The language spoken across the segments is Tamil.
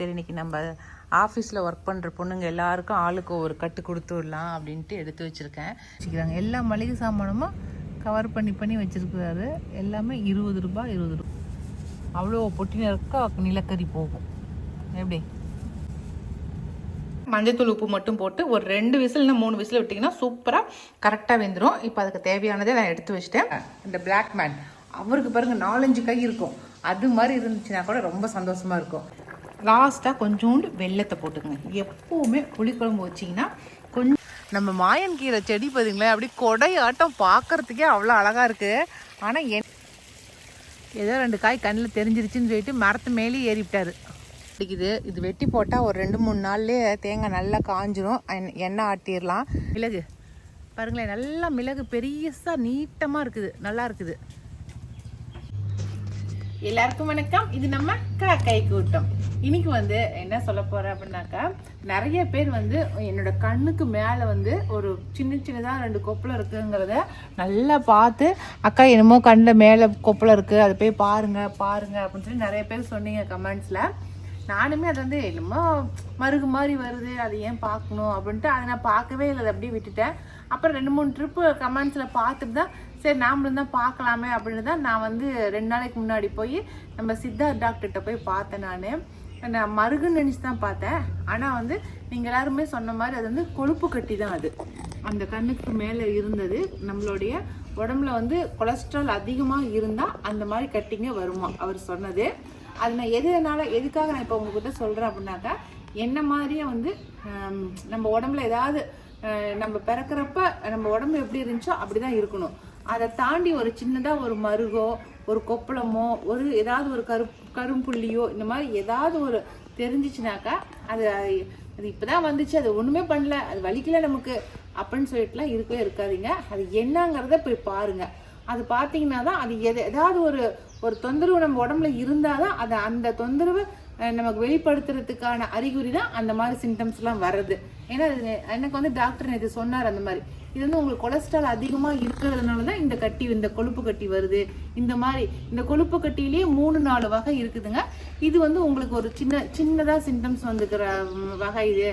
சரி இன்னைக்கு நம்ம ஆஃபீஸில் ஒர்க் பண்ணுற பொண்ணுங்க எல்லாருக்கும் ஆளுக்கு ஒரு கட்டு கொடுத்து விடலாம் அப்படின்ட்டு எடுத்து வச்சுருக்கேன். வச்சுக்கிறாங்க எல்லா மளிகை சாமானமும் கவர் பண்ணி வச்சுருக்கிறாரு. எல்லாமே 20 ரூபாய் 20 ரூபா. அவ்வளோ பொட்டி நெருக்கா நிலக்கரி போகும். எப்படி மஞ்சத்தூள் உப்பு மட்டும் போட்டு ஒரு 2 விசில் இல்லை 3 விசில் விட்டிங்கன்னா சூப்பராக கரெக்டாக வெந்துடும். இப்போ அதுக்கு தேவையானதை நான் எடுத்து வச்சுட்டேன். இந்த பிளாக் மேன் அவருக்கு பாருங்கள் 4-5 கை இருக்கும். அது மாதிரி இருந்துச்சுன்னா கூட ரொம்ப சந்தோஷமாக இருக்கும். லாஸ்ட்டாக கொஞ்சோண்டு வெல்லத்தை போட்டுக்கோங்க. எப்போவுமே புளிக்குழம்பு வச்சிங்கன்னா கொஞ்சம் நம்ம மாயன் கீரை செடி பார்த்தீங்களேன் அப்படி கொடையாட்டம் பார்க்குறதுக்கே அவ்வளோ அழகாக இருக்குது. ஆனால் ஏதோ 2 காய் கண்ணில் தெரிஞ்சிருச்சுன்னு சொல்லிட்டு மரத்து மேலே ஏறிவிட்டார். பிடிக்குது. இது வெட்டி போட்டால் ஒரு 2-3 நாள்லேயே தேங்காய் நல்லா காஞ்சிரும். எண்ணெய் ஆட்டிடலாம். மிளகு பாருங்களேன், நல்லா மிளகு பெரியசாக நீட்டமாக இருக்குது, நல்லா இருக்குது. எல்லாருக்கும் வணக்கம். இது நம்ம கை கூட்டம். இன்னைக்கு என்ன சொல்ல போறேன் அப்படின்னாக்கா, நிறைய பேர் என்னோட கண்ணுக்கு மேல ஒரு சின்னதா 2 கொப்பளம் இருக்குங்கிறத நல்லா பார்த்து, அக்கா என்னமோ கண்ணில் மேல கொப்பளம் இருக்கு, அதை போய் பாருங்க அப்படின்னு சொல்லி நிறைய பேர் சொன்னீங்க கமெண்ட்ஸ்ல. நானுமே அது என்னமோ மருகு மாதிரி வருது, அதை ஏன் பார்க்கணும் அப்படின்ட்டு அதை நான் பார்க்கவே இல்லை, அதை அப்படியே விட்டுட்டேன். அப்புறம் 2-3 ட்ரிப்பு கமெண்ட்ஸில் பார்த்துட்டு தான் சரி நாமளும் தான் பார்க்கலாமே அப்படின்னு தான் நான் 2 நாளைக்கு முன்னாடி போய் நம்ம சித்தார்த் டாக்டர்கிட்ட போய் பார்த்தேன். நான் மருகுன்னு நினச்சி தான் பார்த்தேன். ஆனால் நீங்கள் எல்லாருமே சொன்ன மாதிரி அது கொழுப்பு கட்டி தான். அது அந்த கண்ணுக்கு மேலே இருந்தது. நம்மளுடைய உடம்புல கொலஸ்ட்ரால் அதிகமாக இருந்தால் அந்த மாதிரி கட்டிங்க வருமா அவர் சொன்னது. அது நான் எதுக்காக நான் இப்போ உங்ககிட்ட சொல்கிறேன் அப்படின்னாக்கா, என்ன மாதிரியே நம்ம உடம்புல ஏதாவது நம்ம பிறக்கிறப்ப நம்ம உடம்பு எப்படி இருந்துச்சோ அப்படிதான் இருக்கணும். அதை தாண்டி ஒரு சின்னதாக ஒரு மருகோ ஒரு கொப்பளமோ ஏதாவது ஒரு கரும்புள்ளியோ இந்த மாதிரி ஏதாவது ஒரு தெரிஞ்சிச்சுனாக்கா அது இப்போதான் வந்துச்சு, அது ஒன்றுமே பண்ணல, அது வலிக்கல நமக்கு அப்படின்னு சொல்லிட்டுலாம் இருக்கவே இருக்காதீங்க. அது என்னங்கிறத போய் பாருங்க. அது பார்த்தீங்கன்னா தான் அது ஏதாவது ஒரு தொந்தரவு நம்ம உடம்புல இருந்தால் தான் அது அந்த தொந்தரவு நமக்கு வெளிப்படுத்துறதுக்கான அறிகுறி தான் அந்த மாதிரி சிம்டம்ஸ்லாம் வர்றது. ஏன்னா எனக்கு டாக்டர் நேற்று சொன்னார், அந்த மாதிரி இது உங்களுக்கு கொலஸ்ட்ரால் அதிகமாக இருக்கிறதுனால தான் இந்த கொழுப்பு கட்டி வருது. இந்த கொழுப்பு கட்டியிலேயே 3-4 வகை இருக்குதுங்க. இது உங்களுக்கு ஒரு சின்னதாக சிம்டம்ஸ் வந்துக்கிற வகை இது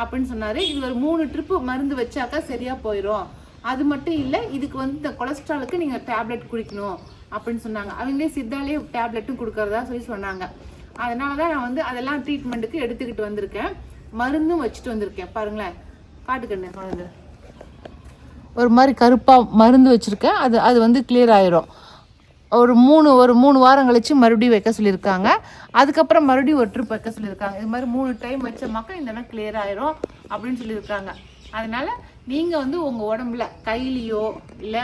அப்படின்னு சொன்னார். இது ஒரு 3 ட்ரிப்பு மருந்து வச்சாக்கா சரியாக போயிடும். அது மட்டும் இல்லை, இதுக்கு இந்த கொலஸ்ட்ராலுக்கு நீங்கள் டேப்லெட் குடிக்கணும் அப்படின்னு சொன்னாங்க. அவங்களே சித்தாலேயே டேப்லெட்டும் கொடுக்கறதா சொன்னாங்க. அதனால தான் நான் அதெல்லாம் ட்ரீட்மெண்ட்டுக்கு எடுத்துக்கிட்டு வந்திருக்கேன். மருந்தும் வச்சுட்டு வந்திருக்கேன். பாருங்களேன், காட்டுக்கண்ணு ஒரு மாதிரி கருப்பாக மருந்து வச்சுருக்கேன். அது கிளியர் ஆயிரும். ஒரு 3 வாரம் கழிச்சு மறுபடியும் வைக்க சொல்லியிருக்காங்க. அதுக்கப்புறம் மறுபடியும் ஒரு ட்ரிப் வைக்க சொல்லியிருக்காங்க. இது மாதிரி 3 டைம் வச்ச மக்கள் இதெல்லாம் கிளியர் ஆயிரும் அப்படின்னு சொல்லியிருக்காங்க. அதனால நீங்கள் உங்கள் உடம்புல கையிலையோ இல்லை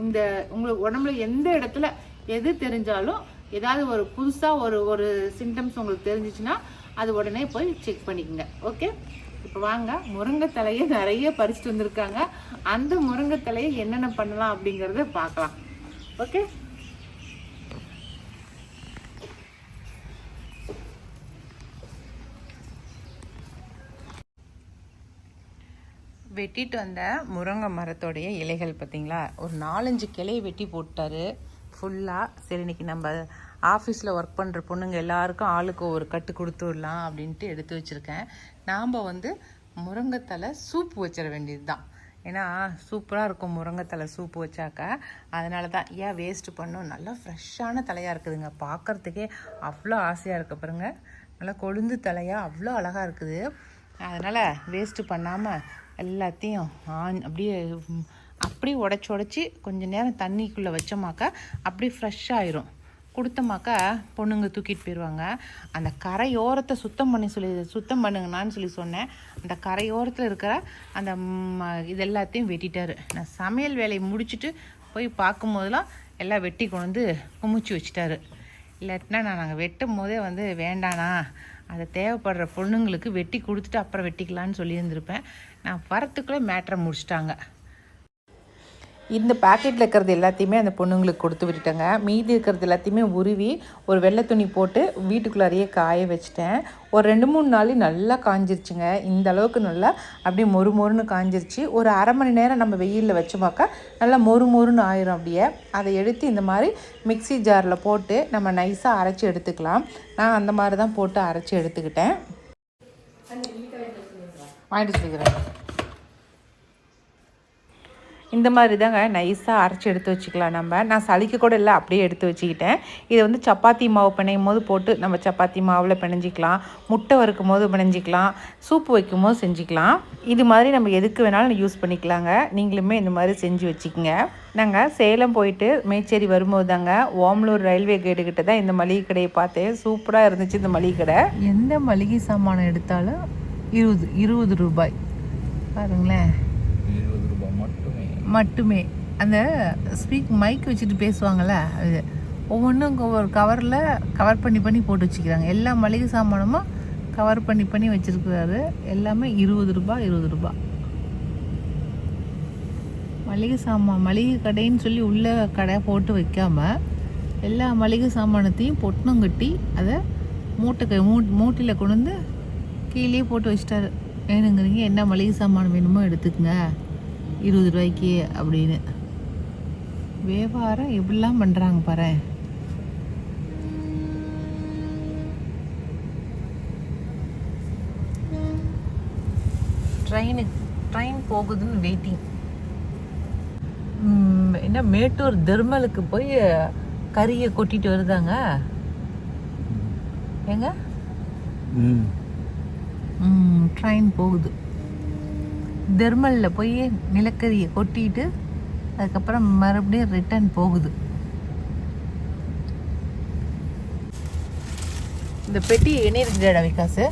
இந்த உங்களுக்கு உடம்புல எந்த இடத்துல எது தெரிஞ்சாலும் ஏதாவது ஒரு புதுசாக ஒரு சிம்டம்ஸ் உங்களுக்கு தெரிஞ்சிச்சுன்னா அது உடனே போய் செக் பண்ணிக்கோங்க. ஓகே, இப்போ வாங்க, முருங்கைத்தலையை நிறைய பறிச்சுட்டு வந்திருக்காங்க. அந்த முருங்கைத்தலையை என்னென்ன பண்ணலாம் அப்படிங்கிறத பார்க்கலாம். ஓகே, வெட்டிட்டு வந்த முருங்கை மரத்தோடைய இலைகள் பார்த்தீங்களா, ஒரு 4-5 கிளையை வெட்டி போட்டாரு ஃபுல்லாக. சரி இன்னைக்கு நம்ம ஆஃபீஸில் ஒர்க் பண்ணுற பொண்ணுங்க எல்லாருக்கும் ஆளுக்கு ஒரு கட்டு கொடுத்து விடலாம் அப்படின்ட்டு எடுத்து வச்சுருக்கேன். நாம் முருங்கைத்தலை சூப்பு வச்சிட வேண்டியது தான். ஏன்னா சூப்பராக இருக்கும் முருங்கைத்தலை சூப்பு வச்சாக்கா. அதனால தான் ஏன் வேஸ்ட்டு பண்ணும். நல்லா ஃப்ரெஷ்ஷான தலையாக இருக்குதுங்க, பார்க்குறதுக்கே அவ்வளோ ஆசையாக இருக்க பாருங்க. நல்லா கொழுந்து தலையாக அவ்வளோ அழகாக இருக்குது. அதனால் வேஸ்ட்டு பண்ணாமல் எல்லாத்தையும் அப்படியே உடச்சி கொஞ்சம் நேரம் தண்ணிக்குள்ளே வச்சோமாக்கா அப்படியே ஃப்ரெஷ்ஷாகிடும். கொடுத்தமாக்கா பொண்ணுங்க தூக்கிட்டு போயிடுவாங்க. அந்த கரையோரத்தை சுத்தம் பண்ணுங்கண்ணான்னு சொல்லி சொன்னேன். அந்த கரையோரத்தில் இருக்கிற அந்த இது எல்லாத்தையும் வெட்டிட்டாரு. நான் சமையல் வேலையை முடிச்சுட்டு போய் பார்க்கும்போதெல்லாம் எல்லாம் வெட்டி கொண்டு வந்து குமிச்சு வச்சுட்டாரு. இல்லாட்டினா நாங்கள் வெட்டும் போதே வேண்டாண்ணா, அதை தேவைப்படுற பொண்ணுங்களுக்கு வெட்டி கொடுத்துட்டு அப்புறம் வெட்டிக்கலான்னு சொல்லியிருந்திருப்பேன். நான் வரத்துக்குள்ளே மேட்ரை முடிச்சிட்டாங்க. இந்த பாக்கெட்டில் இருக்கிறது எல்லாத்தையுமே அந்த பொண்ணுங்களுக்கு கொடுத்து விட்டுட்டேங்க. மீதி இருக்கிறது எல்லாத்தையுமே உருவி ஒரு வெள்ளை துணி போட்டு வீட்டுக்குள்ளாரையே காய வச்சிட்டேன். ஒரு 2-3 நாள் நல்லா காஞ்சிருச்சுங்க. இந்த அளவுக்கு நல்லா அப்படியே மொறு மொறுன்னு காஞ்சிருச்சு. ஒரு அரை மணி நேரம் நம்ம வெயிலில் வச்சோமாக்கா நல்லா மொறு மொறுன்னு ஆயிரும். அப்படியே அதை எடுத்து இந்த மாதிரி மிக்ஸி ஜாரில் போட்டு நம்ம நைஸாக அரைச்சி எடுத்துக்கலாம். நான் அந்த மாதிரி தான் போட்டு அரைச்சி எடுத்துக்கிட்டேன். வாங்கிட்டு சொல்லிக்கிறேன். இந்த மாதிரி தாங்க நைஸாக அரைச்சி எடுத்து வச்சுக்கலாம் நம்ம. நான் சளிக்க கூட இல்லை, அப்படியே எடுத்து வச்சுக்கிட்டேன். இதை வந்து சப்பாத்தி மாவு பிணையும் போது போட்டு நம்ம சப்பாத்தி மாவில் பிணைஞ்சிக்கலாம், முட்டை வறுக்கும் போது பிணைஞ்சிக்கலாம், சூப்பு வைக்கும் போது செஞ்சுக்கலாம். இது மாதிரி நம்ம எதுக்கு வேணாலும் யூஸ் பண்ணிக்கலாங்க. நீங்களுமே இந்த மாதிரி செஞ்சு வச்சுக்கோங்க. நாங்கள் சேலம் போயிட்டு மேச்சேரி வரும்போது தாங்க ஓமலூர் ரயில்வே கேட்டுக்கிட்ட தான் இந்த மளிகை கடையை பார்த்தேன். சூப்பராக இருந்துச்சு இந்த மளிகை கடை. எந்த மளிகை சாமானம் எடுத்தாலும் 20 ரூபாய் பாருங்களேன், 20 ரூபாய் மட்டுமே. அந்த மைக் வச்சுட்டு பேசுவாங்கள்ல, அது ஒவ்வொன்றும் ஒரு கவரில் கவர் பண்ணி போட்டு வச்சுக்கிறாங்க. எல்லா மளிகை சாமானமும் கவர் பண்ணி வச்சுருக்கிறாரு. எல்லாமே 20 ரூபாய். மளிகை கடைன்னு சொல்லி உள்ள கடை போட்டு வைக்காமல் எல்லா மளிகை சாமானத்தையும் பொட்டணம் கட்டி அதை மூட்டையில் கொண்டு வந்து கீழே போட்டு வச்சிட்டாரு. வேணுங்கிறீங்க என்ன மளிகை சாமான் வேணுமோ எடுத்துக்கங்க 20 ரூபாய்க்கு அப்படின்னு. வியாபாரம் எப்படிலாம் பண்ணுறாங்க பாரு. ட்ரெயின் போகுதுன்னு வெயிட்டிங். என்ன மேட்டூர் தெர்மலுக்கு போய் கறியை கொட்டிட்டு வருதாங்க எங்க ட்ரெயின் போகுது. தெர்மலில் போய் நிலக்கரியை கொட்டிட்டு அதுக்கப்புறம் மறுபடியும் ரிட்டர்ன் போகுது. இந்த பெட்டி என்ன இருக்குடா விகாசு?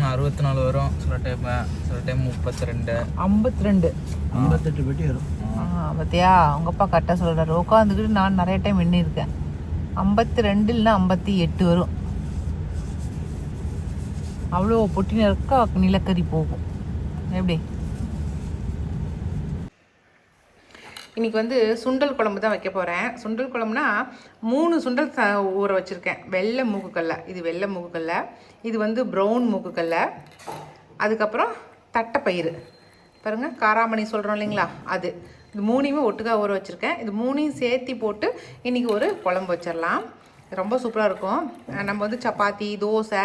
64 வரும் சில டைம் 32 58 பெட்டி வரும். பார்த்தியா, உங்கள் அப்பா கரெக்டாக சொல்கிறாரு. உட்காந்துக்கிட்டு நான் நிறைய டைம் எண்ணியிருக்கேன். 52 இல்லைன்னா 58 வரும். அவ்வளோ பொட்டினருக்கா நிலக்கரி போகும். எப்படி இன்றைக்கி வந்து சுண்டல் குழம்பு தான் வைக்க போகிறேன். சுண்டல் குழம்புனா 3 சுண்டல் ஊற வச்சுருக்கேன். வெள்ளை மூக்குக்கல்லை, இது வெள்ளை மூக்குக்கல்லை, இது வந்து ப்ரௌன் மூக்குக்கல்லை, அதுக்கப்புறம் தட்டைப்பயிறு பாருங்கள், காராமணி சொல்கிறோம் இல்லைங்களா, அது. இது 3யுமே ஒட்டுக்காக ஊற வச்சுருக்கேன். இது 3யும் சேர்த்தி போட்டு இன்றைக்கி ஒரு குழம்பு வச்சிடலாம். ரொம்ப சூப்பராக இருக்கும். நம்ம வந்து சப்பாத்தி, தோசை,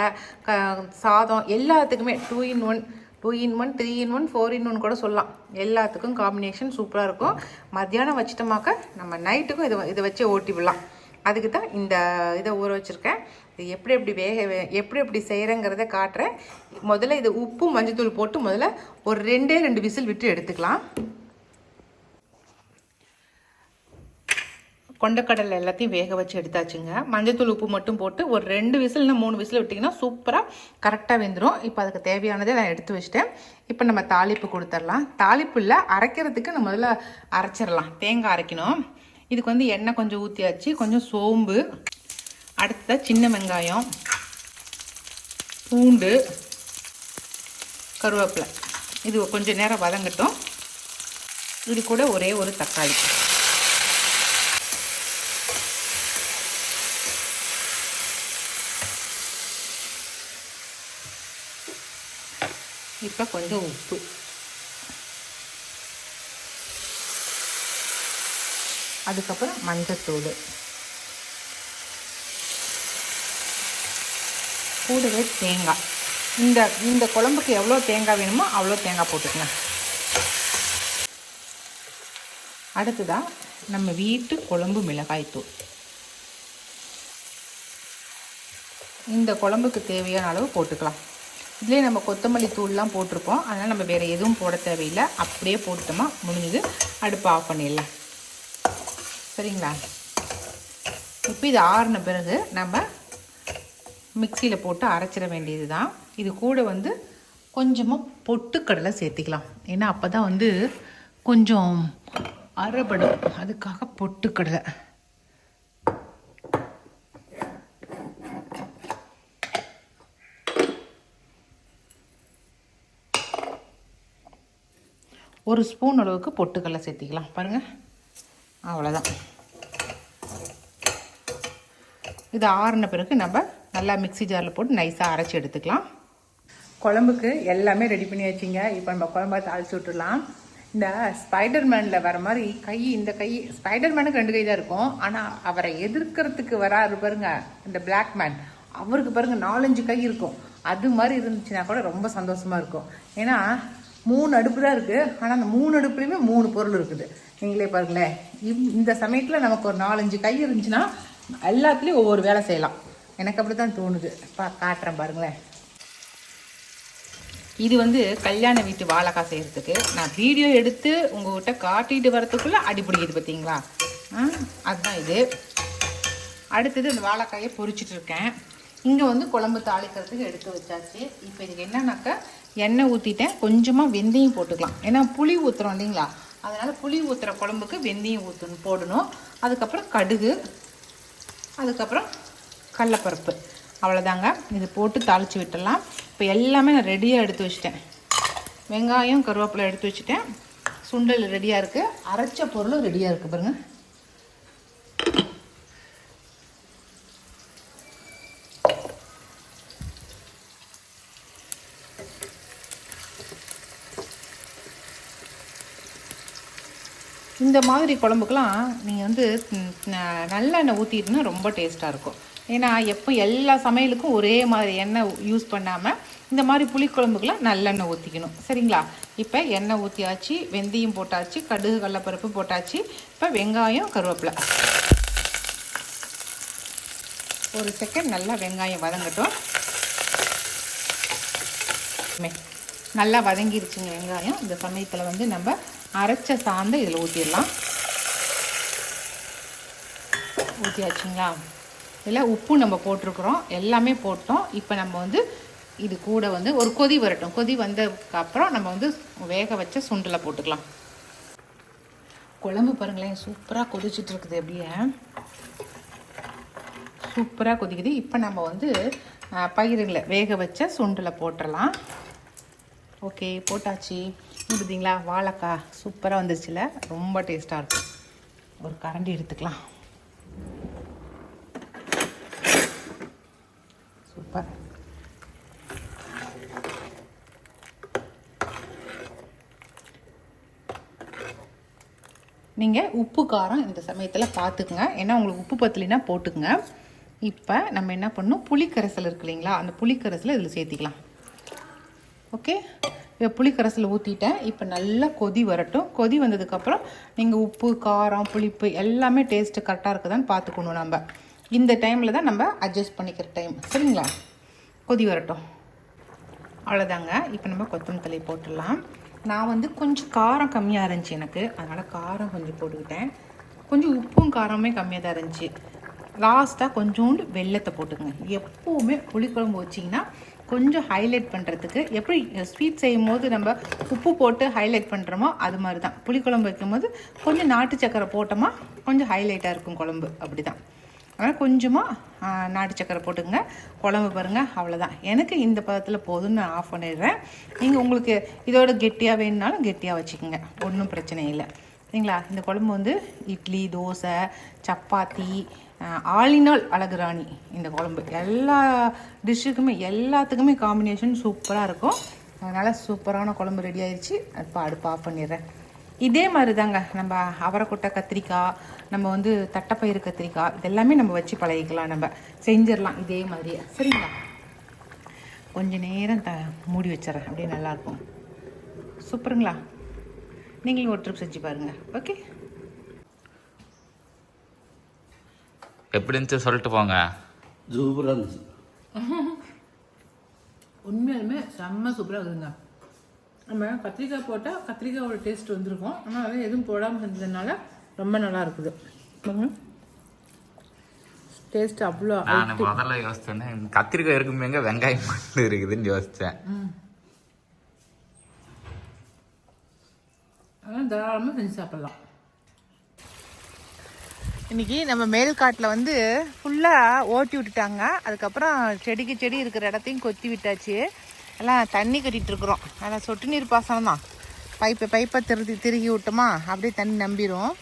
சாதம் எல்லாத்துக்குமே 2 in 1, 3 in 1, 4 in 1 கூட சொல்லலாம். எல்லாத்துக்கும் காம்பினேஷன் சூப்பராக இருக்கும். மத்தியானம் வச்சிட்டோமாக்க நம்ம நைட்டுக்கும் இதை வச்சே ஓட்டி விடலாம். அதுக்கு தான் இதை ஊற வச்சுருக்கேன். இது எப்படி செய்கிறேங்கிறத காட்டுறேன். முதல்ல இது உப்பு மஞ்சத்தூள் போட்டு முதல்ல ஒரு 2 விசில் விட்டு எடுத்துக்கலாம். கொண்டக்கடலை எல்லாத்தையும் வேக வச்சு எடுத்தாச்சுங்க. மஞ்சத்தூள் உப்பு மட்டும் போட்டு ஒரு 2 விசில்னா 3 விசில் விட்டிங்கன்னா சூப்பராக கரெக்டாக வெந்துடும். இப்போ அதுக்கு தேவையானதை நான் எடுத்து வச்சிட்டேன். இப்போ நம்ம தாளிப்பு கொடுத்துடலாம். தாளிப்பு இல்லை, அரைக்கிறதுக்கு நம்ம முதல்ல அரைச்சிடலாம். தேங்காய் அரைக்கணும். இதுக்கு வந்து எண்ணெய் கொஞ்சம் ஊற்றியாச்சு, கொஞ்சம் சோம்பு, அடுத்ததாக சின்ன வெங்காயம், பூண்டு, கருவேப்பிலை, இது கொஞ்சம் நேரம் வதங்கட்டும். இது கூட ஒரே ஒரு தக்காளி. இப்போ கொஞ்சம் உப்பு, அதுக்கப்புறம் மஞ்சத்தூள், கூடவே தேங்காய். இந்த குழம்புக்கு எவ்வளோ தேங்காய் வேணுமோ அவ்வளோ தேங்காய் போட்டுக்கங்க. அடுத்ததாக நம்ம வீட்டு குழம்பு மிளகாய்த்தூள். இந்த குழம்புக்கு தேவையான அளவு போட்டுக்கலாம். இதுலேயே நம்ம கொத்தமல்லி தூள்லாம் போட்டிருப்போம், அதனால் நம்ம வேறு எதுவும் போட தேவையில்லை. அப்படியே போட்டுட்டோமா முடிஞ்சது, அடுப்பை ஆஃப் பண்ணிடலாம். சரிங்களா? இப்போ இது ஆறின பிறகு நம்ம மிக்சியில் போட்டு அரைச்சிட வேண்டியது தான். இது கூட வந்து கொஞ்சமாக பொட்டுக்கடலை சேர்த்திக்கலாம். ஏன்னா அப்போ தான் வந்து கொஞ்சம் அரைப்படும், அதுக்காக பொட்டுக்கடலை. 1 ஸ்பூன் அளவுக்கு பொட்டுக்கடலை சேர்த்திக்கலாம். பாருங்கள், அவ்வளோதான். இது ஆறின பிறகு நம்ம நல்லா மிக்ஸி ஜாரில் போட்டு நைஸாக அரைச்சி எடுத்துக்கலாம். குழம்புக்கு எல்லாமே ரெடி பண்ணி வச்சிங்க. இப்போ நம்ம குழம்பை தாளிச்சு விட்டுடலாம். இந்த ஸ்பைடர்மேனில் வர மாதிரி இந்த கை ஸ்பைடர்மேனுக்கு 2 கை தான் இருக்கும். ஆனால் அவரை எதிர்க்கிறதுக்கு வராரு பாருங்க, இந்த பிளாக் மேன், அவருக்கு பாருங்க 4-5 கை இருக்கும். அது மாதிரி இருந்துச்சுன்னா கூட ரொம்ப சந்தோஷமாக இருக்கும். ஏன்னா 3 அடுப்பு தான் இருக்குது. ஆனால் அந்த 3 அடுப்புலையுமே 3 பொருள் இருக்குது. நீங்களே பாருங்களேன், இந்த சமயத்தில் நமக்கு ஒரு 4-5 கை இருந்துச்சுன்னா எல்லாத்துலேயும் ஒவ்வொரு வேலை செய்யலாம். எனக்கு அப்படி தான் தோணுது. காட்டுறேன் பாருங்களேன். இது வந்து கல்யாண வீட்டு வாழைக்காய் செய்கிறதுக்கு நான் வீடியோ எடுத்து உங்கள்கிட்ட காட்டிட்டு வரத்துக்குள்ளே அடிப்பிடிக்குது பார்த்தீங்களா? அதுதான் இது. அடுத்தது இந்த வாழைக்காயை பொரிச்சிட்டு இருக்கேன். இங்கே வந்து குழம்பு தாளிக்கிறதுக்கு எடுத்து வச்சாச்சு. இப்போ இதுக்கு என்னன்னாக்கா எண்ணெய் ஊற்றிட்டேன். கொஞ்சமாக வெந்தயம் போட்டுக்கலாம். ஏன்னா புளி ஊற்றுறோம் இல்லைங்களா, அதனால் புளி ஊற்றுற குழம்புக்கு வெந்தயம் போடணும். அதுக்கப்புறம் கடுகு, அதுக்கப்புறம் கடலைப்பருப்பு, அவ்வளோதாங்க. இது போட்டு தாளித்து விட்டுடலாம். இப்போ எல்லாமே நான் ரெடியாக எடுத்து வச்சுட்டேன். வெங்காயம், கருவேப்பிலை எடுத்து வச்சுட்டேன். சுண்டல் ரெடியாக இருக்குது. அரைச்ச பொருளும் ரெடியாக இருக்குது பாருங்கள். இந்த மாதிரி குழம்புக்கெலாம் நீங்கள் வந்து நல்லெண்ணெய் ஊற்றிட்டுனா ரொம்ப டேஸ்ட்டாக இருக்கும். ஏன்னா எப்போ எல்லா சமையலுக்கும் ஒரே மாதிரி எண்ணெய் யூஸ் பண்ணாமல் இந்த மாதிரி புளிக்குழம்புக்கெலாம் நல்லெண்ணெய் ஊற்றிக்கணும். சரிங்களா? இப்போ எண்ணெய் ஊற்றியாச்சு, வெந்தயம் போட்டாச்சு, கடுகு கடலைப்பருப்பு போட்டாச்சு. இப்போ வெங்காயம், கருவேப்பிலை, 1 செகண்ட் நல்லா வெங்காயம் வதங்கட்டும். நல்லா வதங்கிருச்சுங்க வெங்காயம். இந்த சமயத்தில் வந்து நம்ம அரைச்ச சாந்தை இதில் ஊற்றிடலாம். ஊற்றியாச்சுங்களா? இதில் உப்பு நம்ம போட்டிருக்கிறோம், எல்லாமே போட்டோம். இப்போ நம்ம வந்து இது கூட வந்து ஒரு கொதி வரட்டும். கொதி வந்ததுக்கப்புறம் நம்ம வந்து வேக வச்ச சுண்டலை போட்டுக்கலாம். குழம்பு பாருங்களேன், சூப்பராக கொதிச்சுட்டு இருக்குது. அப்படியே சூப்பராக கொதிக்குது. இப்போ நம்ம வந்து பயிறுகளை வேக வச்ச சுண்டலை போட்டுடலாம். ஓகே, போட்டாச்சு. பார்த்தீங்களா, வாழைக்காய் சூப்பராக வந்துருச்சுல, ரொம்ப டேஸ்ட்டாக இருக்கும். ஒரு கரண்டி எடுத்துக்கலாம். சூப்பர். நீங்கள் உப்பு காரம் இந்த சமயத்தில் பார்த்துக்குங்க. ஏன்னா உங்களுக்கு உப்பு பத்தலைன்னா போட்டுக்குங்க. இப்போ நம்ம என்ன பண்ணணும், புளிக்கரைசல் இருக்கு இல்லைங்களா, அந்த புளிக்கரைசலை இதில் சேர்த்திக்கலாம். ஓகே, இப்போ புளிக்கரைசல் ஊற்றிட்டேன். இப்போ நல்லா கொதி வரட்டும். கொதி வந்ததுக்கப்புறம் நீங்கள் உப்பு, காரம், புளிப்பு எல்லாமே டேஸ்ட்டு கரெக்டாக இருக்குதான்னு பார்த்துக்கணும். நம்ம இந்த டைமில் தான் நம்ம அட்ஜஸ்ட் பண்ணிக்கிற டைம். சரிங்களா? கொதி வரட்டும். அவ்வளோதாங்க. இப்போ நம்ம கொத்தமல்லி தழை போட்டுடலாம். நான் வந்து கொஞ்சம் காரம் கம்மியாக இருந்துச்சு எனக்கு, அதனால் காரம் கொஞ்சம் போட்டுக்கிட்டேன். கொஞ்சம் உப்பும் காரமே கம்மியாக தான் இருந்துச்சு. லாஸ்ட்டாக கொஞ்சோண்டு வெல்லத்தை போட்டுக்கங்க. எப்போவுமே புளிக்குழம்பு வச்சிங்கன்னா கொஞ்சம் ஹைலைட் பண்ணுறதுக்கு, எப்படி ஸ்வீட் செய்யும் போது நம்ம உப்பு போட்டு ஹைலைட் பண்ணுறோமோ அது மாதிரி தான் புளிக்குழம்பு வைக்கும் போது கொஞ்சம் நாட்டு சக்கரை போட்டோமா கொஞ்சம் ஹைலைட்டாக இருக்கும் குழம்பு. அப்படி தான். அதனால் கொஞ்சமாக நாட்டு சக்கரை போட்டுங்க. குழம்பு பாருங்கள், அவ்வளோதான். எனக்கு இந்த பதத்தில் போதும்னு நான் ஆஃப் பண்ணிடுறேன். நீங்கள் உங்களுக்கு இதோட கெட்டியாக வேணுனாலும் கெட்டியாக வச்சுக்கோங்க, ஒன்றும் பிரச்சனை இல்லை. சரிங்களா? இந்த குழம்பு வந்து இட்லி, தோசை, சப்பாத்தி, ஆலினால் அழகுராணி இந்த குழம்பு எல்லா டிஷ்ஷுக்குமே எல்லாத்துக்குமே காம்பினேஷன் சூப்பராக இருக்கும். அதனால் சூப்பரான குழம்பு ரெடி ஆயிடுச்சு. இப்போ அடுப்பு ஆஃப் பண்ணிடுறேன். இதே மாதிரி தாங்க நம்ம அவரைக்கொட்டை கத்திரிக்காய், நம்ம வந்து தட்டைப்பயிறு கத்திரிக்காய், இதெல்லாமே நம்ம வச்சு பழகிக்கலாம், நம்ம செஞ்சிடலாம் இதே மாதிரியே. சரிங்களா? கொஞ்சம் நேரம் மூடி வச்சிடறேன், அப்படியே நல்லாயிருக்கும். சூப்பருங்களா? நீங்களும் ஒரு ட்ரிப் செஞ்சு பாருங்கள். ஓகே, எப்படி இருந்துச்சு சொல்லிட்டு போங்க. சூப்பராக இருந்துச்சு. உண்மையாலுமே செம்ம சூப்பராக இருக்குதுங்க. நம்ம கத்திரிக்காய் போட்டால் கத்திரிக்காயோட டேஸ்ட் வந்திருக்கும். ஆனால் அதை எதுவும் போடாமல் செஞ்சதுனால ரொம்ப நல்லா இருக்குது. டேஸ்ட் அவ்வளோ. நான் முதல்ல யோசிச்சேன் கத்திரிக்காய் இருக்குமேங்க, வெங்காயம் மட்டும் இருக்குதுன்னு யோசித்தேன். அதெல்லாம் தாராளமாக செஞ்சு சாப்பிட்லாம். இன்றைக்கி நம்ம மேல்காட்டில் வந்து ஃபுல்லாக ஓட்டி விட்டுட்டாங்க. அதுக்கப்புறம் செடிக்கு செடி இருக்கிற இடத்தையும் கொத்தி விட்டாச்சு. எல்லாம் தண்ணி கட்டிகிட்டு இருக்கிறோம். அதனால் சொட்டு நீர் பாசனம் தான். பைப்பை திருகி விட்டோமா அப்படியே தண்ணி நம்பிடும்.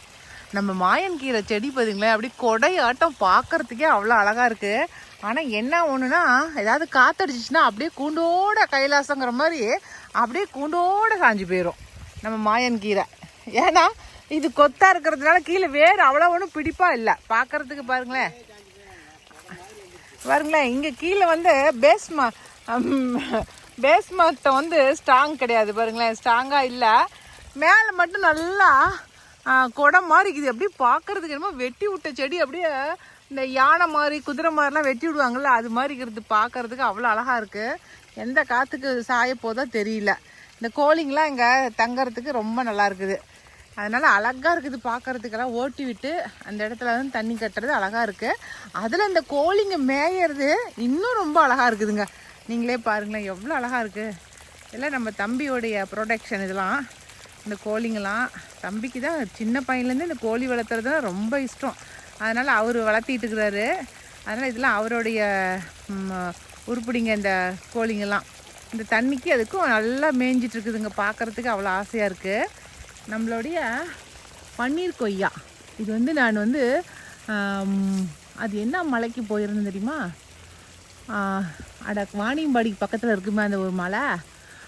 நம்ம மாயன் கீரை செடி பார்த்தீங்களேன், அப்படியே கொடையாட்டம் பார்க்கறதுக்கே அவ்வளோ அழகாக இருக்குது. ஆனால் என்ன ஒன்றுனா, ஏதாவது காற்றடிச்சிச்சின்னா அப்படியே கூண்டோட கைலாசங்கிற மாதிரி அப்படியே கூண்டோட சாஞ்சு போயிடும் நம்ம மாயன் கீரை. ஏன்னா இது கொத்தாக இருக்கிறதுனால கீழே வேறு அவ்வளோ ஒன்றும் பிடிப்பாக இல்லை பார்க்குறதுக்கு. பாருங்களேன் இங்கே கீழே வந்து பேஸ்மட்டை வந்து ஸ்ட்ராங் கிடையாது. பாருங்களேன் ஸ்ட்ராங்காக இல்லை. மேலே மட்டும் நல்லா குடம் மாதிரி இருக்குது. அப்படியே பார்க்கறதுக்கு என்னமோ வெட்டி விட்ட செடி, அப்படியே இந்த யானை மாதிரி குதிரை மாதிரிலாம் வெட்டி விடுவாங்கள்ல, அது மாதிரி இருக்கிறது. பார்க்கறதுக்கு அவ்வளோ அழகாக இருக்குது. எந்த காற்றுக்கு சாய போதோ தெரியல. இந்த கோழிங்கெலாம் இங்கே தங்கறதுக்கு ரொம்ப நல்லா இருக்குது. அதனால் அழகாக இருக்குது பார்க்கறதுக்கெல்லாம். ஓட்டி விட்டு அந்த இடத்துல வந்து தண்ணி கட்டுறது அழகாக இருக்குது. அதில் இந்த கோழிங்க மேயறது இன்னும் ரொம்ப அழகாக இருக்குதுங்க. நீங்களே பாருங்களேன் எவ்வளோ அழகாக இருக்குது. இதெல்லாம் நம்ம தம்பியோடைய ப்ரொடெக்ஷன். இதெல்லாம் இந்த கோழிங்கெல்லாம் தம்பிக்கு தான் சின்ன பையன்லேருந்து இந்த கோழி வளர்த்துறது தான் ரொம்ப இஷ்டம். அதனால் அவர் வளர்த்திட்டு இருக்கிறாரு. அதனால் இதெல்லாம் அவருடைய உருப்பிடிங்க இந்த கோழிங்கெல்லாம். இந்த தண்ணிக்கு அதுக்கும் நல்லா மேய்ஞ்சிட்டு இருக்குதுங்க. பார்க்குறதுக்கு அவ்வளோ ஆசையாக இருக்குது. நம்மளுடைய பன்னீர் கொய்யா இது வந்து நான் வந்து அது என்ன மலைக்கு போயிருந்தேன் தெரியுமா? வாணியம்பாடிக்கு பக்கத்தில் இருக்குமே அந்த ஒரு மலை,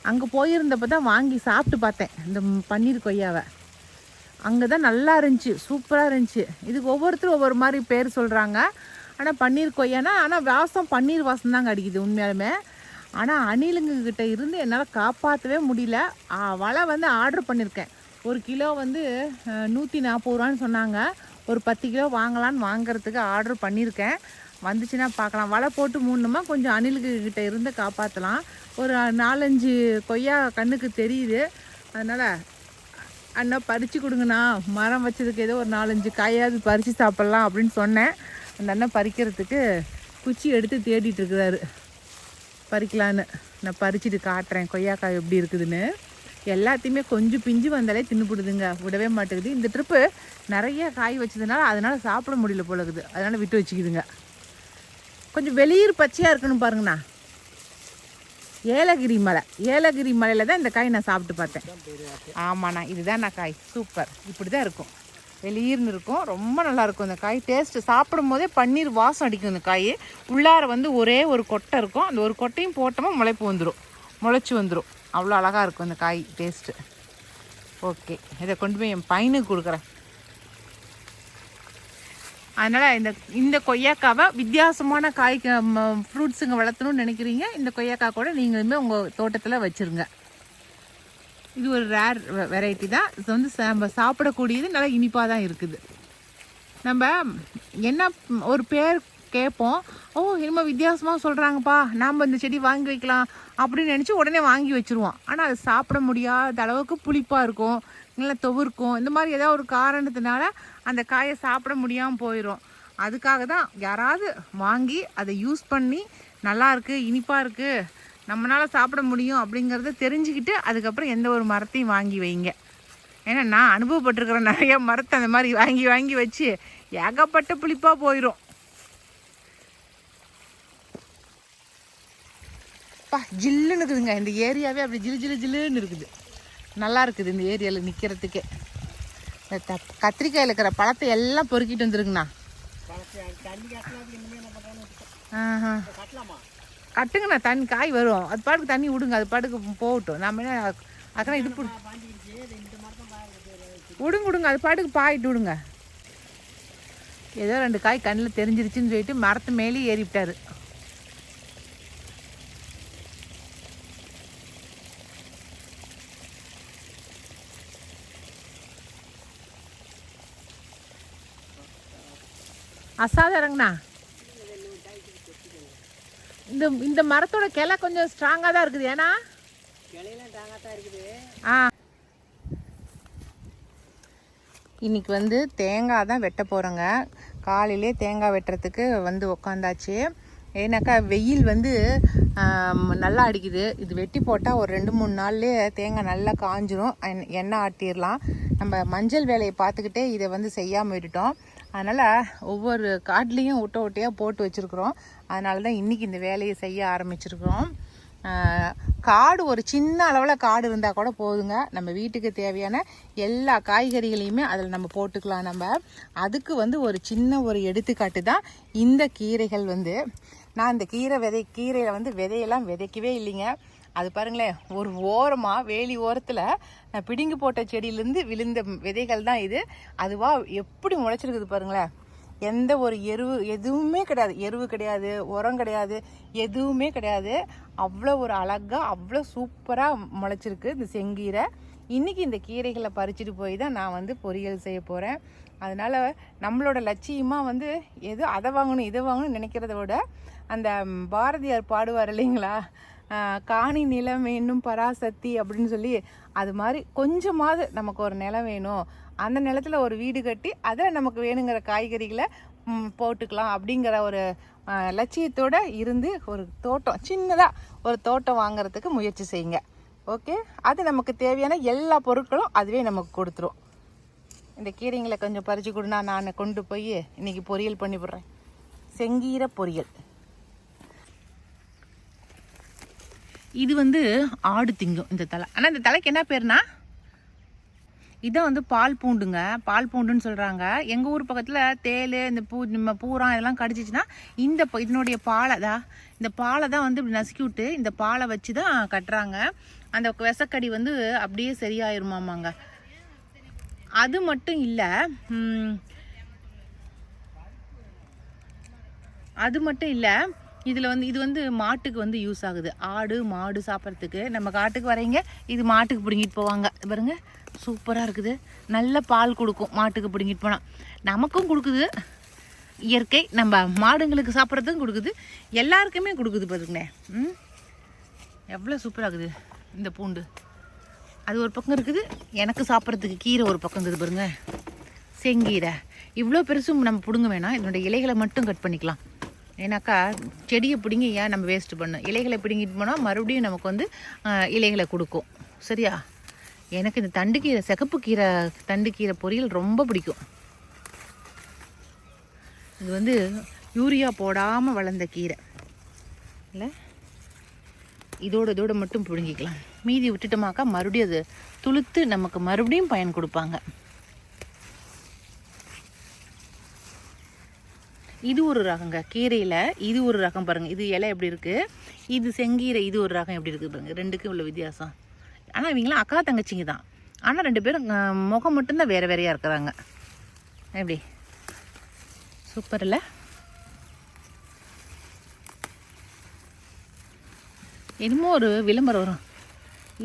அங்கே போயிருந்தப்போ தான் வாங்கி சாப்பிட்டு பார்த்தேன் இந்த பன்னீர் கொய்யாவை. அங்கே தான் நல்லா இருந்துச்சு, சூப்பராக இருந்துச்சு. இதுக்கு ஒவ்வொருத்தரும் ஒவ்வொரு மாதிரி பேர் சொல்கிறாங்க. ஆனால் பன்னீர் கொய்யானா ஆனால் வாசம் பன்னீர் வாசம் தாங்க அடிக்குது உண்மையாலுமே. ஆனால் அணிலுங்கக்கிட்ட இருந்து என்னால் காப்பாற்றவே முடியல. வலை வந்து ஆர்டர் பண்ணியிருக்கேன். 1 கிலோ வந்து 140 ரூபான்னு சொன்னாங்க. ஒரு 10 கிலோ வாங்கலான்னு வாங்கிறதுக்கு ஆர்டர் பண்ணியிருக்கேன். வந்துச்சுன்னா பார்க்கலாம். வலை போட்டு மூடணுமா கொஞ்சம் அணிலுக்கிட்ட இருந்து காப்பாற்றலாம். ஒரு 4-5 கொய்யா கண்ணுக்கு தெரியுது. அதனால் அண்ணா பறித்து கொடுங்கண்ணா, மரம் வச்சதுக்கு ஏதோ ஒரு 4-5 காயாவது பறித்து சாப்பிட்லாம் அப்படின்னு சொன்னேன். அந்த அண்ணன் பறிக்கிறதுக்கு குச்சி எடுத்து தேடிட்டு இருக்கிறாரு பறிக்கலான்னு. நான் பறிச்சுட்டு காட்டுறேன் கொய்யாக்காய் எப்படி இருக்குதுன்னு. எல்லாத்தையுமே கொஞ்சம் பிஞ்சு வந்தாலே தின்னுபிடுதுங்க, விடவே மாட்டேங்குது. இந்த ட்ரிப்பு நிறைய காய் வச்சதுனால அதனால் சாப்பிட முடியல போல இருக்குது. அதனால் விட்டு வச்சுக்குதுங்க. கொஞ்சம் வெளியூர் பச்சையாக இருக்குன்னு பாருங்கண்ணா. ஏலகிரி மலையில் தான் இந்த காய் நான் சாப்பிட்டு பார்த்தேன். ஆமாண்ணா இதுதான் நான் காய். சூப்பர். இப்படி தான் இருக்கும், வெளியீர்னு இருக்கும். ரொம்ப நல்லாயிருக்கும் இந்த காய். டேஸ்ட்டு சாப்பிடும் போதே பன்னீர் வாசம் அடிக்கும். இந்த காய் உள்ளார வந்து ஒரே ஒரு கொட்டை இருக்கும். அந்த ஒரு கொட்டையும் போட்டோமா முளைச்சி வந்துடும். அவ்வளோ அழகாக இருக்கும் இந்த காய் டேஸ்ட்டு. ஓகே, இதை கொண்டு போய் என் பையனுக்கு கொடுக்குறேன். அதனால் இந்த கொய்யாக்காவை வித்தியாசமான ஃப்ரூட்ஸுங்க வளர்த்தணும்னு நினைக்கிறீங்க, இந்த கொய்யாக்காய் கூட நீங்களுமே உங்கள் தோட்டத்தில் வச்சுருங்க. இது ஒரு ரேர் வெரைட்டி தான். இது வந்து நம்ம சாப்பிடக்கூடியது நல்லா இனிப்பாக தான் இருக்குது. நம்ம என்ன ஒரு பேர் கேட்போம், ஓ இனிமேல் வித்தியாசமாக சொல்கிறாங்கப்பா, நாம் இந்த செடி வாங்கி வைக்கலாம் அப்படின்னு நினச்சி உடனே வாங்கி வச்சுருவோம். ஆனால் அது சாப்பிட முடியாத அளவுக்கு புளிப்பாக இருக்கும், இல்லை துவர்க்கும். இந்த மாதிரி ஏதாவது ஒரு காரணத்தினால அந்த காயை சாப்பிட முடியாமல் போயிடும். அதுக்காக தான் யாராவது வாங்கி அதை யூஸ் பண்ணி நல்லாயிருக்கு, இனிப்பாக இருக்குது, நம்மளால் சாப்பிட முடியும் அப்படிங்கிறத தெரிஞ்சுக்கிட்டு அதுக்கப்புறம் எந்த ஒரு மரத்தையும் வாங்கி வைங்க. ஏன்னா நான் அனுபவப்பட்டிருக்கிற நிறைய மரத்தை அந்த மாதிரி வாங்கி வச்சு ஏகப்பட்ட புளிப்பாக போயிடும். ஜில்லுன்னு இருக்குதுங்க இந்த ஏரியாவே. அப்படி ஜில்லுன்னு இருக்குது. நல்லா இருக்குது இந்த ஏரியாவில் நிற்கிறதுக்கே. இந்த கத்திரிக்காயில் இருக்கிற பழத்தை எல்லாம் பொறுக்கிட்டு வந்துருங்கண்ணா. கட்டுங்கண்ணா, தண்ணி காய் வரும், அது பாட்டுக்கு தண்ணி விடுங்க, அது பாட்டுக்கு போகட்டும். நம்ம என்ன அதுக்கெல்லாம் இது விடுங்க, அது பாட்டுக்கு பாயிட்டு விடுங்க. ஏதோ 2 காய் கண்ணில் தெரிஞ்சிருச்சுன்னு சொல்லிட்டு மரத்து மேலே ஏறிவிட்டாரு. அசாதாரங்கண்ணா. இந்த மரத்தோட கிளை கொஞ்சம் ஸ்ட்ராங்காக தான் இருக்குது. ஏன்னா இன்னைக்கு வந்து தேங்காய் தான் வெட்ட போகிறோங்க. காலையிலே தேங்காய் வெட்டுறதுக்கு வந்து உக்காந்தாச்சு. ஏன்னாக்கா வெயில் வந்து நல்லா அடிக்குது. இது வெட்டி போட்டால் ஒரு 2-3 நாள்லேயே தேங்காய் நல்லா காஞ்சிரும், எண்ணெய் ஆட்டிடலாம். நம்ம மஞ்சள் வேலையை பார்த்துக்கிட்டே இதை வந்து செய்யாமல் விட்டுட்டோம். அதனால் ஒவ்வொரு காட்லேயும் ஒட்டையாக போட்டு வச்சுருக்குறோம். அதனால தான் இன்றைக்கி இந்த வேலையை செய்ய ஆரம்பிச்சிருக்கிறோம். காடு ஒரு சின்ன அளவில் காடு இருந்தால் கூட போதுங்க. நம்ம வீட்டுக்கு தேவையான எல்லா காய்கறிகளையுமே அதில் நம்ம போட்டுக்கலாம். நம்ம அதுக்கு வந்து ஒரு சின்ன ஒரு எடுத்துக்காட்டு தான் இந்த கீரைகள் வந்து. நான் இந்த கீரையில் வந்து விதையெல்லாம் விதைக்கவே இல்லைங்க. அது பாருங்களேன், ஒரு ஓரமாக வேலி ஓரத்தில் நான் பிடுங்கி போட்ட செடியிலேருந்து விழுந்த விதைகள் தான் இது. அதுவாக எப்படி முளைச்சிருக்குது பாருங்களேன். எந்த ஒரு எதுவுமே கிடையாது, எருவு கிடையாது, உரம் கிடையாது, எதுவுமே கிடையாது. அவ்வளோ ஒரு அழகாக அவ்வளோ சூப்பராக முளைச்சிருக்கு இந்த செங்கீரை. இன்றைக்கி இந்த கீரைகளை பறிச்சுட்டு போய் தான் நான் வந்து பொரியல் செய்ய போகிறேன். அதனால் நம்மளோட லட்சியமாக வந்து எது அதை வாங்கணும் இதை வாங்கணும் நினைக்கிறத விட, அந்த பாரதியார் பாடுவார் இல்லைங்களா, காணி நிலம் வேணும் பராசக்தி அப்படின்னு சொல்லி, அது மாதிரி கொஞ்சமாவது நமக்கு ஒரு நிலம் வேணும், அந்த நிலத்தில் ஒரு வீடு கட்டி அதில் நமக்கு வேணுங்கிற காய்கறிகளை போட்டுக்கலாம் அப்படிங்கிற ஒரு லட்சியத்தோடு இருந்து ஒரு தோட்டம், சின்னதாக ஒரு தோட்டம் வாங்கிறதுக்கு முயற்சி செய்யுங்க. ஓகே, அது நமக்கு தேவையான எல்லா பொருட்களும் அதுவே நமக்கு கொடுத்துரும். இந்த கீரைங்களை கொஞ்சம் பறித்து கொடுனா நான் கொண்டு போய் இன்றைக்கி பொரியல் பண்ணி விடுறேன். செங்கீரை பொரியல். இது வந்து ஆடு திங்கும் இந்த தலை. ஆனால் இந்த தலைக்கு என்ன பேர்னா, இதை வந்து பால் பூண்டுங்க, பால் பூண்டுன்னு சொல்கிறாங்க. எங்கள் ஊர் பக்கத்தில் தேல் இந்த பூரா இதெல்லாம் கடிச்சிச்சின்னா இதனுடைய பாலை தான், இந்த பாலை தான் வந்து இப்படி நசுக்கி விட்டு இந்த பாலை வச்சு தான் கட்டுறாங்க. அந்த விசக்கடி வந்து அப்படியே சரியாயிருமாமாங்க. அது மட்டும் இல்லை, இதில் வந்து இது வந்து மாட்டுக்கு வந்து யூஸ் ஆகுது. ஆடு மாடு சாப்பிட்றதுக்கு. நம்ம காட்டுக்கு வரீங்க, இது மாட்டுக்கு பிடுங்கிட்டு போவாங்க பாருங்க. சூப்பராக இருக்குது. நல்ல பால் கொடுக்கும் மாட்டுக்கு பிடுங்கிட்டு போனால். நமக்கும் கொடுக்குது இயற்கை, நம்ம மாடுங்களுக்கு சாப்பிட்றதுக்கும் கொடுக்குது, எல்லாருக்குமே கொடுக்குது பாருங்களேன். எவ்வளோ சூப்பராக இருக்குது இந்த பூண்டு. அது ஒரு பக்கம் இருக்குது, எனக்கு சாப்பிட்றதுக்கு கீரை ஒரு பக்கம் இருக்குது பாருங்க. செங்கீரை இவ்வளோ பெருசும் நம்ம பிடுங்க வேணாம், இதனுடைய இலைகளை மட்டும் கட் பண்ணிக்கலாம். ஏன்னாக்கா செடியை பிடுங்கி ஏன் நம்ம வேஸ்ட்டு பண்ணணும். இலைகளை பிடுங்கிட்டு போனால் மறுபடியும் நமக்கு வந்து இலைகளை கொடுக்கும். சரியா? எனக்கு இந்த தண்டுக்கீரை, சிகப்பு கீரை தண்டுக்கீரை பொரியல் ரொம்ப பிடிக்கும். இது வந்து யூரியா போடாமல் வளர்ந்த கீரை இல்லை. இதோட மட்டும் பிடுங்கிக்கலாம். மீதி விட்டுட்டோமாக்கா மறுபடியும் அது துளுத்து நமக்கு மறுபடியும் பயன் கொடுப்பாங்க. இது ஒரு ரகங்க கீரையில், இது ஒரு ரகம் பாருங்கள். இது இலை எப்படி இருக்குது, இது செங்கீரை இது ஒரு ரகம் எப்படி இருக்குது பாருங்கள். ரெண்டுக்கும் உள்ள வித்தியாசம். ஆனால் இவங்களாம் அக்கா தங்கச்சிங்க தான், ஆனால் ரெண்டு பேரும் முகம் மட்டும்தான் வேறு வேறையாக இருக்கிறாங்க. எப்படி சூப்பர் இல்லை? என்னமோ ஒரு விளம்பரம் வரும்,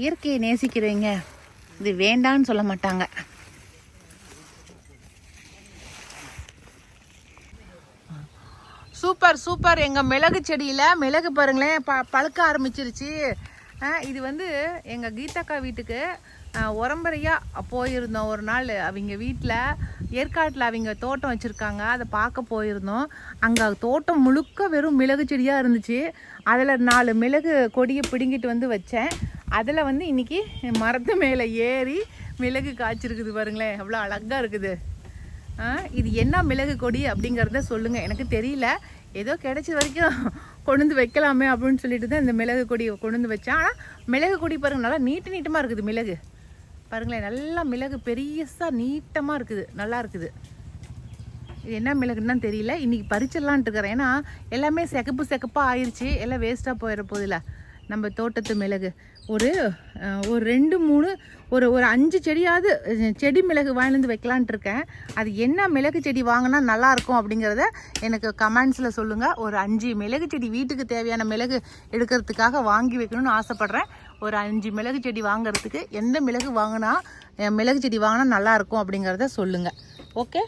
இயற்கையை நேசிக்கிறவங்க இது வேண்டான்னு சொல்ல மாட்டாங்க. Super super. எங்கள் மிளகு செடியில் மிளகு பாருங்களேன் பழுக்க ஆரம்பிச்சிருச்சு. இது வந்து எங்கள் கீதாக்கா வீட்டுக்கு உரம்பரையாக போயிருந்தோம் ஒரு நாள். அவங்க வீட்டில் ஏற்காட்டில் அவங்க தோட்டம் வச்சுருக்காங்க, அதை பார்க்க போயிருந்தோம். அங்கே தோட்டம் முழுக்க வெறும் மிளகு செடியாக இருந்துச்சு. அதில் 4 மிளகு கொடியை பிடுங்கிட்டு வந்து வச்சேன். அதில் வந்து இன்றைக்கி மரத்து மேலே ஏறி மிளகு காய்ச்சிருக்குது பாருங்களேன், அவ்வளோ அழகாக இருக்குது. இது என்ன மிளகு கொடி அப்படிங்கிறத சொல்லுங்கள், எனக்கு தெரியல. ஏதோ கிடைச்ச வரைக்கும் கொண்டு வந்து வைக்கலாமே அப்படின்னு சொல்லிட்டு தான் இந்த மிளகு கொடியை கொண்டு வந்து வச்சேன். ஆனால் மிளகு கொடி பாருங்கள், நல்லா நீட்டமாக இருக்குது மிளகு பாருங்களேன். நல்லா மிளகு பெரியசாக நீட்டமாக இருக்குது, நல்லா இருக்குது. இது என்ன மிளகுன்னு தான் தெரியல. இன்றைக்கி பறிச்சிடலான்ட்டு இருக்கிறேன். ஏன்னா எல்லாமே செகப்பாக ஆயிடுச்சு, எல்லாம் வேஸ்ட்டாக போயிட போதில்ல. நம்ம தோட்டத்து மிளகு ஒரு 2-3 ஒரு 5 செடியாவது செடி மிளகு வாங்கிட்டு வைக்கலான்ட்டு இருக்கேன். அது என்ன மிளகு செடி வாங்கினா நல்லாயிருக்கும் அப்படிங்கிறத எனக்கு கமெண்ட்ஸில் சொல்லுங்கள். ஒரு 5 மிளகு செடி வீட்டுக்கு தேவையான மிளகு எடுக்கிறதுக்காக வாங்கி வைக்கணும்னு ஆசைப்பட்றேன். ஒரு 5 மிளகு செடி வாங்கிறதுக்கு எந்த மிளகு செடி வாங்கினா நல்லாயிருக்கும் அப்படிங்கிறத சொல்லுங்கள். ஓகே.